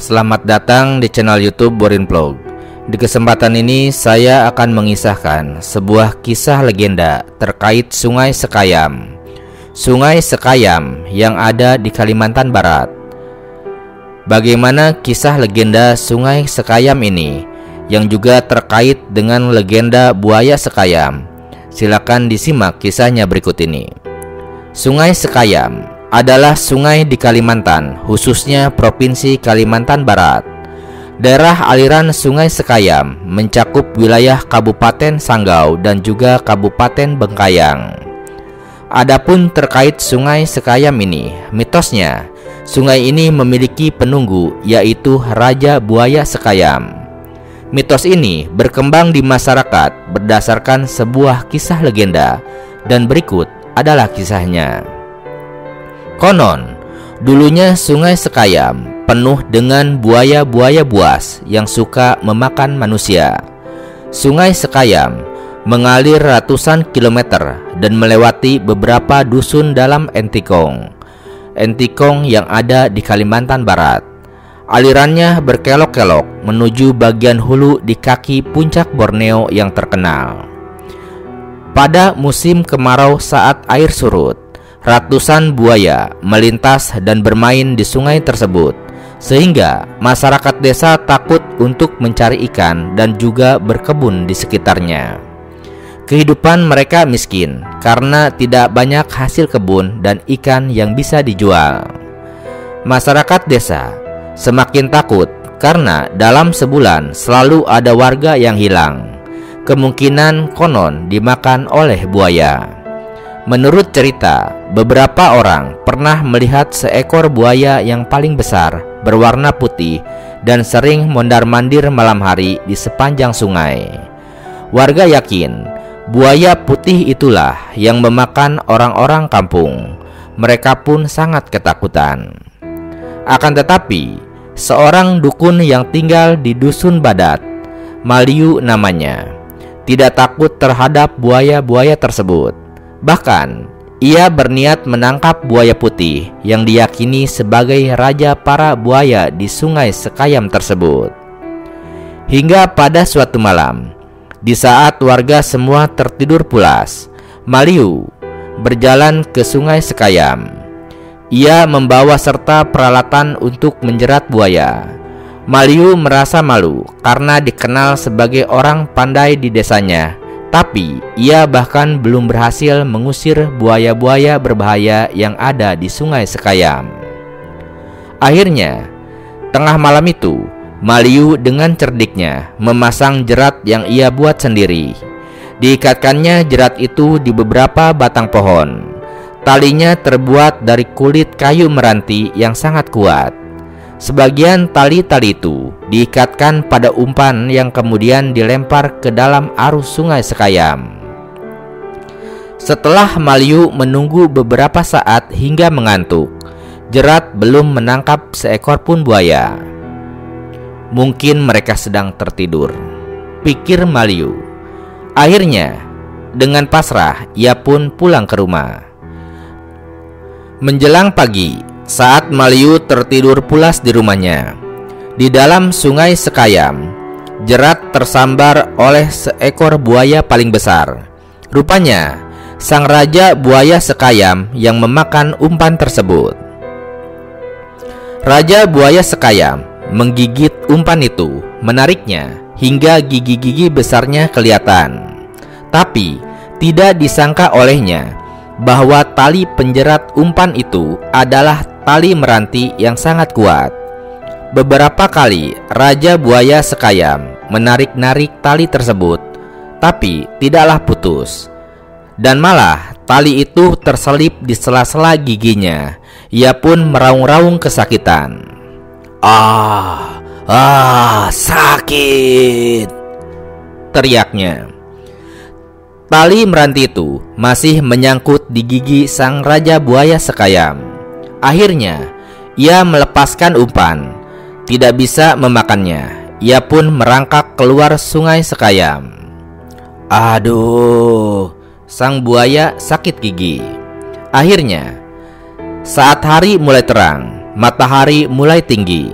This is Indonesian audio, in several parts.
Selamat datang di channel YouTube Borin Vlog. Di kesempatan ini saya akan mengisahkan sebuah kisah legenda terkait Sungai Sekayam. Sungai Sekayam yang ada di Kalimantan Barat. Bagaimana kisah legenda Sungai Sekayam ini yang juga terkait dengan legenda buaya Sekayam? Silakan disimak kisahnya berikut ini. Sungai Sekayam adalah sungai di Kalimantan, khususnya Provinsi Kalimantan Barat. Daerah aliran Sungai Sekayam mencakup wilayah Kabupaten Sanggau dan juga Kabupaten Bengkayang. Adapun terkait Sungai Sekayam ini, mitosnya sungai ini memiliki penunggu, yaitu Raja Buaya Sekayam. Mitos ini berkembang di masyarakat berdasarkan sebuah kisah legenda, dan berikut adalah kisahnya. Konon, dulunya Sungai Sekayam penuh dengan buaya-buaya buas yang suka memakan manusia. Sungai Sekayam mengalir ratusan kilometer dan melewati beberapa dusun dalam Entikong yang ada di Kalimantan Barat. Alirannya berkelok-kelok menuju bagian hulu di kaki puncak Borneo yang terkenal. Pada musim kemarau saat air surut, ratusan buaya melintas dan bermain di sungai tersebut, sehingga masyarakat desa takut untuk mencari ikan dan juga berkebun di sekitarnya. Kehidupan mereka miskin karena tidak banyak hasil kebun dan ikan yang bisa dijual. Masyarakat desa semakin takut karena dalam sebulan selalu ada warga yang hilang. Kemungkinan konon dimakan oleh buaya. Menurut cerita, beberapa orang pernah melihat seekor buaya yang paling besar, berwarna putih, dan sering mondar-mandir malam hari di sepanjang sungai. Warga yakin buaya putih itulah yang memakan orang-orang kampung. Mereka pun sangat ketakutan. Akan tetapi, seorang dukun yang tinggal di Dusun Badat, Maliu namanya, tidak takut terhadap buaya-buaya tersebut. Bahkan, ia berniat menangkap buaya putih yang diyakini sebagai raja para buaya di Sungai Sekayam tersebut. Hingga pada suatu malam, di saat warga semua tertidur pulas, Maliu berjalan ke Sungai Sekayam. Ia membawa serta peralatan untuk menjerat buaya. Maliu merasa malu karena dikenal sebagai orang pandai di desanya. Tapi ia bahkan belum berhasil mengusir buaya-buaya berbahaya yang ada di Sungai Sekayam. Akhirnya, tengah malam itu, Maliu dengan cerdiknya memasang jerat yang ia buat sendiri. Diikatkannya jerat itu di beberapa batang pohon. Talinya terbuat dari kulit kayu meranti yang sangat kuat. Sebagian tali-tali itu diikatkan pada umpan yang kemudian dilempar ke dalam arus Sungai Sekayam. Setelah Maliu menunggu beberapa saat hingga mengantuk, jerat belum menangkap seekor pun buaya. Mungkin mereka sedang tertidur, pikir Maliu. Akhirnya, dengan pasrah, ia pun pulang ke rumah. Menjelang pagi, saat Maliu tertidur pulas di rumahnya, di dalam Sungai Sekayam, jerat tersambar oleh seekor buaya paling besar. Rupanya, sang raja buaya Sekayam yang memakan umpan tersebut. Raja buaya Sekayam menggigit umpan itu, menariknya hingga gigi-gigi besarnya kelihatan. Tapi tidak disangka olehnya bahwa tali penjerat umpan itu adalah tali meranti yang sangat kuat. Beberapa kali Raja Buaya Sekayam menarik-narik tali tersebut, tapi tidaklah putus. Dan malah tali itu terselip di sela-sela giginya. Ia pun meraung-raung kesakitan. Sakit!" teriaknya. Tali meranti itu masih menyangkut di gigi sang Raja Buaya Sekayam. Akhirnya, ia melepaskan umpan. Tidak bisa memakannya. Ia pun merangkak keluar Sungai Sekayam. Aduh, sang buaya sakit gigi. Akhirnya, saat hari mulai terang, matahari mulai tinggi.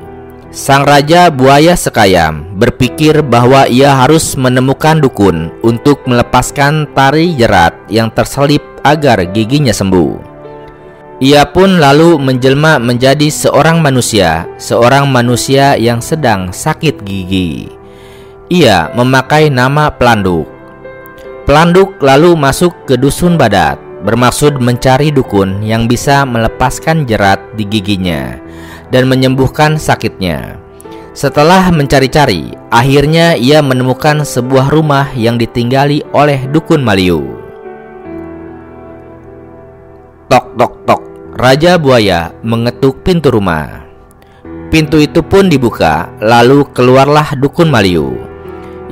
Sang Raja Buaya Sekayam berpikir bahwa ia harus menemukan dukun untuk melepaskan tali jerat yang terselip agar giginya sembuh. Ia pun lalu menjelma menjadi seorang manusia yang sedang sakit gigi. Ia memakai nama Pelanduk. Pelanduk lalu masuk ke dusun Badat, bermaksud mencari dukun yang bisa melepaskan jerat di giginya dan menyembuhkan sakitnya. Setelah mencari-cari, akhirnya ia menemukan sebuah rumah yang ditinggali oleh dukun Maliu. Tok tok tok, Raja Buaya mengetuk pintu rumah. Pintu itu pun dibuka, lalu keluarlah dukun Maliu.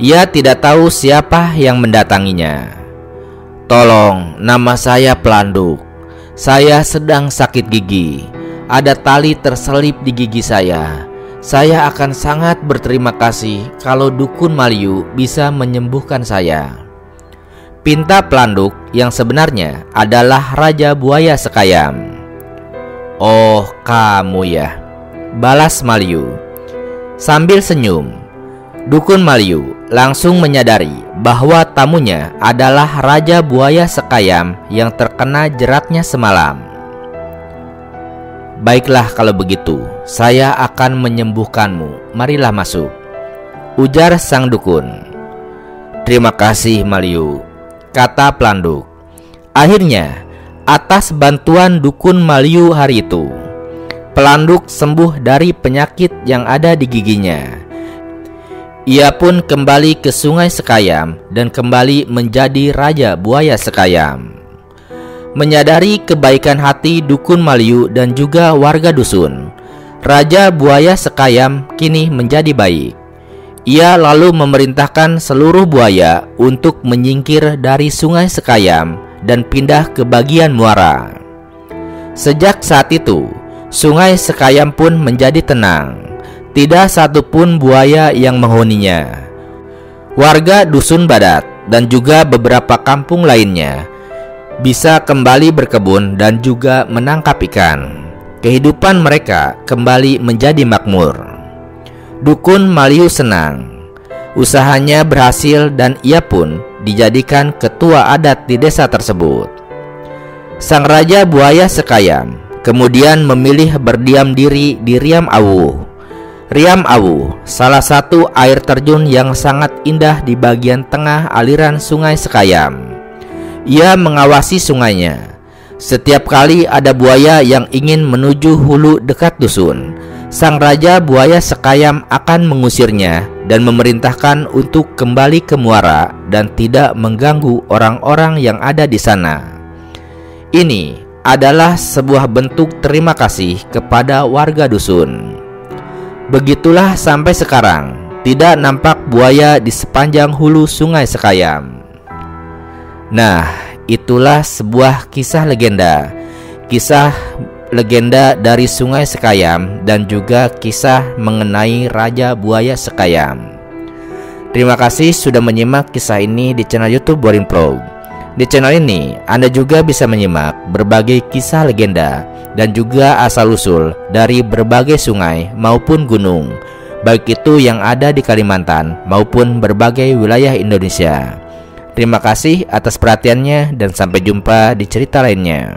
Ia tidak tahu siapa yang mendatanginya. "Tolong, nama saya Pelanduk. Saya sedang sakit gigi. Ada tali terselip di gigi saya. Saya akan sangat berterima kasih kalau dukun Maliu bisa menyembuhkan saya," pinta Pelanduk yang sebenarnya adalah Raja Buaya Sekayam. "Oh, kamu ya," balas Maliu sambil senyum. Dukun Maliu langsung menyadari bahwa tamunya adalah Raja Buaya Sekayam yang terkena jeratnya semalam. "Baiklah kalau begitu, saya akan menyembuhkanmu. Marilah masuk," ujar sang dukun. "Terima kasih Maliu," kata Pelanduk. Akhirnya, atas bantuan dukun Maliu hari itu, Pelanduk sembuh dari penyakit yang ada di giginya. Ia pun kembali ke Sungai Sekayam dan kembali menjadi Raja Buaya Sekayam. Menyadari kebaikan hati dukun Maliu dan juga warga dusun, Raja Buaya Sekayam kini menjadi baik. Ia lalu memerintahkan seluruh buaya untuk menyingkir dari Sungai Sekayam dan pindah ke bagian muara. Sejak saat itu, Sungai Sekayam pun menjadi tenang. Tidak satupun buaya yang menghuninya. Warga dusun Badat dan juga beberapa kampung lainnya bisa kembali berkebun dan juga menangkap ikan. Kehidupan mereka kembali menjadi makmur. Dukun Maliu senang. Usahanya berhasil dan ia pun dijadikan ketua adat di desa tersebut. Sang Raja Buaya Sekayam kemudian memilih berdiam diri di Riam Awu. Riam Awu, salah satu air terjun yang sangat indah di bagian tengah aliran Sungai Sekayam. Ia mengawasi sungainya. Setiap kali ada buaya yang ingin menuju hulu dekat dusun, Sang Raja Buaya Sekayam akan mengusirnya dan memerintahkan untuk kembali ke muara dan tidak mengganggu orang-orang yang ada di sana. Ini adalah sebuah bentuk terima kasih kepada warga dusun. Begitulah sampai sekarang tidak nampak buaya di sepanjang hulu Sungai Sekayam. Nah, itulah sebuah kisah legenda dari Sungai Sekayam dan juga kisah mengenai Raja Buaya Sekayam. Terima kasih sudah menyimak kisah ini di channel YouTube Boring Prog. Di channel ini Anda juga bisa menyimak berbagai kisah legenda dan juga asal-usul dari berbagai sungai maupun gunung, baik itu yang ada di Kalimantan maupun berbagai wilayah Indonesia. Terima kasih atas perhatiannya dan sampai jumpa di cerita lainnya.